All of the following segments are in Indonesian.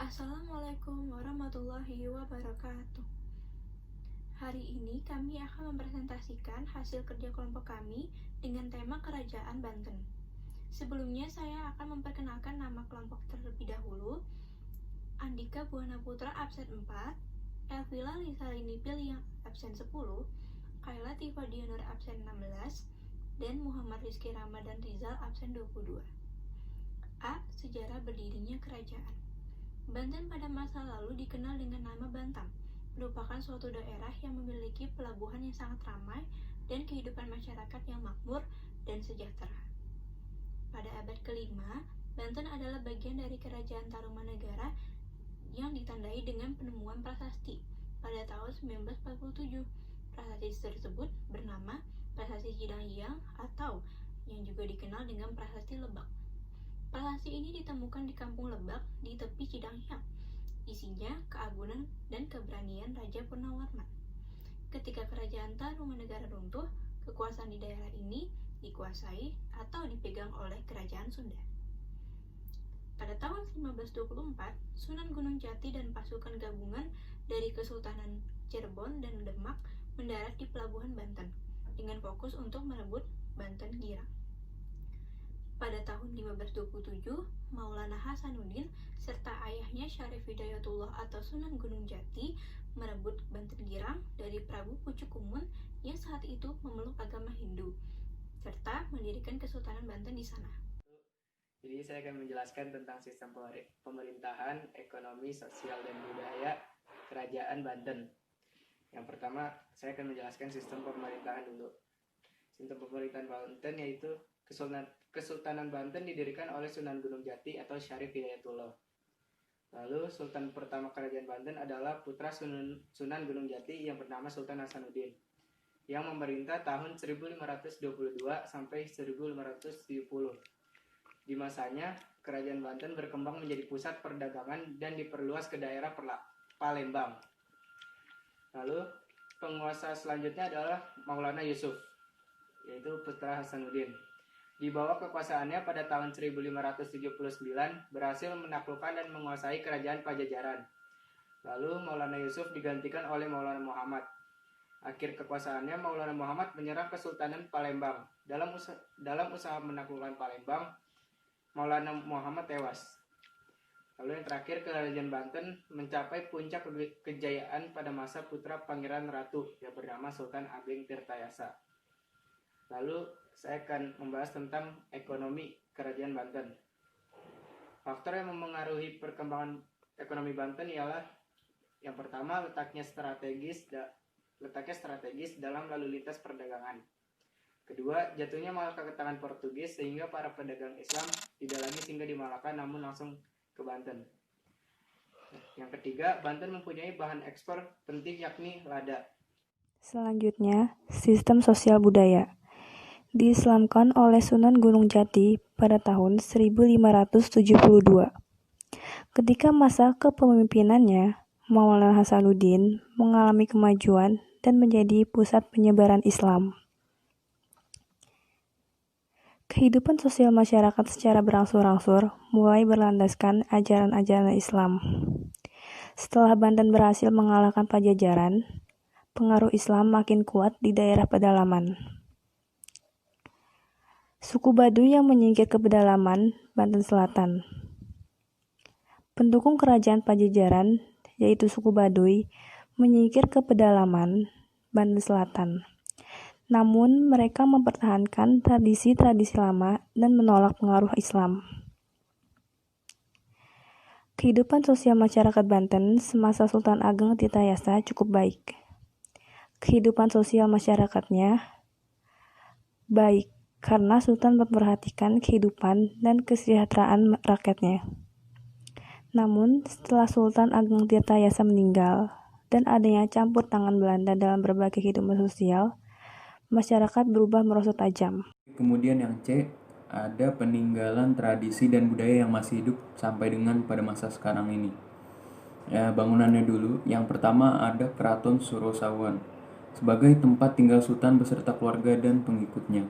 Assalamualaikum warahmatullahi wabarakatuh. Hari ini kami akan mempresentasikan hasil kerja kelompok kami dengan tema Kerajaan Banten. Sebelumnya saya akan memperkenalkan nama kelompok terlebih dahulu. Andika Buana Putra absen 4, Elvila Lisarini Piliang absen 10, Kayla Tifa Dianur absen 16, dan Muhammad Rizky Ramadan Rizal absen 22. A. Sejarah berdirinya kerajaan. Banten pada masa lalu dikenal dengan nama Bantam, merupakan suatu daerah yang memiliki pelabuhan yang sangat ramai dan kehidupan masyarakat yang makmur dan sejahtera. Pada abad ke-5, Banten adalah bagian dari Kerajaan Tarumanegara yang ditandai dengan penemuan prasasti pada tahun 1947. Prasasti tersebut bernama Prasasti Cidanghiang atau yang juga dikenal dengan Prasasti Lebak. Prasasti ini ditemukan di Kampung Lebak di tepi Cidanghiang. Isinya keagungan dan keberanian Raja Purnawarman. Ketika Kerajaan Tarumanegara runtuh, kekuasaan di daerah ini dikuasai atau dipegang oleh Kerajaan Sunda. Pada tahun 1524, Sunan Gunung Jati dan pasukan gabungan dari Kesultanan Cirebon dan Demak mendarat di Pelabuhan Banten dengan fokus untuk merebut Banten Girang. Pada tahun 1527, Maulana Hasanuddin serta ayahnya Syarif Hidayatullah atau Sunan Gunung Jati merebut Banten Girang dari Prabu Pucukumun yang saat itu memeluk agama Hindu, serta mendirikan Kesultanan Banten di sana. Jadi saya akan menjelaskan tentang sistem pemerintahan, ekonomi, sosial, dan budaya Kerajaan Banten. Yang pertama, saya akan menjelaskan sistem pemerintahan dulu. Sistem pemerintahan Banten yaitu Kesultanan Banten didirikan oleh Sunan Gunung Jati atau Syarif Hidayatullah. Lalu Sultan pertama Kerajaan Banten adalah putra Sunan Gunung Jati yang bernama Sultan Hasanuddin yang memerintah tahun 1522 sampai 1570. Di masanya, Kerajaan Banten berkembang menjadi pusat perdagangan dan diperluas ke daerah Palembang. Lalu penguasa selanjutnya adalah Maulana Yusuf, yaitu putra Hasanuddin. Di bawah kekuasaannya pada tahun 1579 berhasil menaklukkan dan menguasai kerajaan Pajajaran. Lalu Maulana Yusuf digantikan oleh Maulana Muhammad. Akhir kekuasaannya, Maulana Muhammad menyerang Kesultanan Palembang. Dalam usaha menaklukkan Palembang, Maulana Muhammad tewas. Lalu yang terakhir, Kerajaan Banten mencapai puncak kejayaan pada masa putra Pangeran Ratu yang bernama Sultan Ageng Tirtayasa. Lalu saya akan membahas tentang ekonomi Kerajaan Banten. Faktor yang mempengaruhi perkembangan ekonomi Banten ialah yang pertama, letaknya strategis dalam lalu lintas perdagangan. Kedua, jatuhnya Malaka ke tangan Portugis sehingga para pedagang Islam tidak lagi singgah di Malaka namun langsung ke Banten. Yang ketiga, Banten mempunyai bahan ekspor penting yakni lada. Selanjutnya, sistem sosial budaya. Diislamkan oleh Sunan Gunung Jati pada tahun 1572. Ketika masa kepemimpinannya, Maulana Hasanuddin mengalami kemajuan dan menjadi pusat penyebaran Islam. Kehidupan sosial masyarakat secara berangsur-angsur mulai berlandaskan ajaran-ajaran Islam. Setelah Banten berhasil mengalahkan Pajajaran, pengaruh Islam makin kuat di daerah pedalaman. Suku Baduy yang menyingkir ke pedalaman Banten Selatan. Pendukung kerajaan Pajajaran, yaitu suku Baduy, menyingkir ke pedalaman Banten Selatan. Namun mereka mempertahankan tradisi-tradisi lama dan menolak pengaruh Islam. Kehidupan sosial masyarakat Banten semasa Sultan Ageng Tirtayasa cukup baik. Kehidupan sosial masyarakatnya baik karena Sultan memperhatikan kehidupan dan kesejahteraan rakyatnya. Namun, setelah Sultan Ageng Tirtayasa meninggal dan adanya campur tangan Belanda dalam berbagai kehidupan sosial, masyarakat berubah merosot tajam. Kemudian yang C, ada peninggalan tradisi dan budaya yang masih hidup sampai dengan pada masa sekarang ini. Bangunannya dulu, yang pertama ada Keraton Surosawan sebagai tempat tinggal Sultan beserta keluarga dan pengikutnya.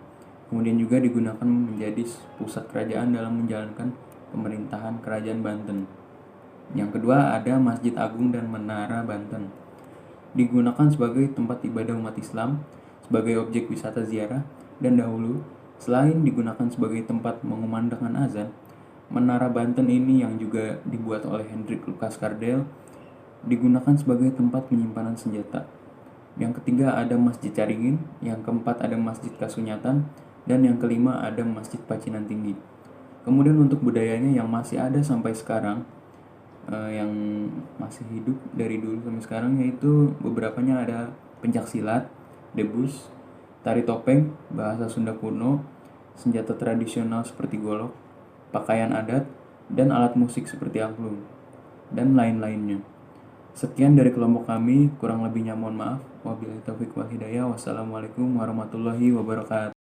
Kemudian juga digunakan menjadi pusat kerajaan dalam menjalankan pemerintahan Kerajaan Banten. Yang kedua ada Masjid Agung dan Menara Banten. Digunakan sebagai tempat ibadah umat Islam, sebagai objek wisata ziarah, dan dahulu, selain digunakan sebagai tempat mengumandangkan azan, Menara Banten ini yang juga dibuat oleh Hendrik Lucas Kardel digunakan sebagai tempat penyimpanan senjata. Yang ketiga ada Masjid Caringin, yang keempat ada Masjid Kasunyatan, dan yang kelima ada Masjid Pacinan Tinggi. Kemudian untuk budayanya yang masih ada sampai sekarang, yang masih hidup dari dulu sampai sekarang, yaitu beberapanya ada pencaksilat, debus, tari topeng, bahasa Sunda kuno, senjata tradisional seperti golok, pakaian adat, dan alat musik seperti angklung, dan lain-lainnya. Sekian dari kelompok kami, kurang lebihnya mohon maaf. Wabillahi taufiq wal hidayah. Wassalamualaikum warahmatullahi wabarakatuh.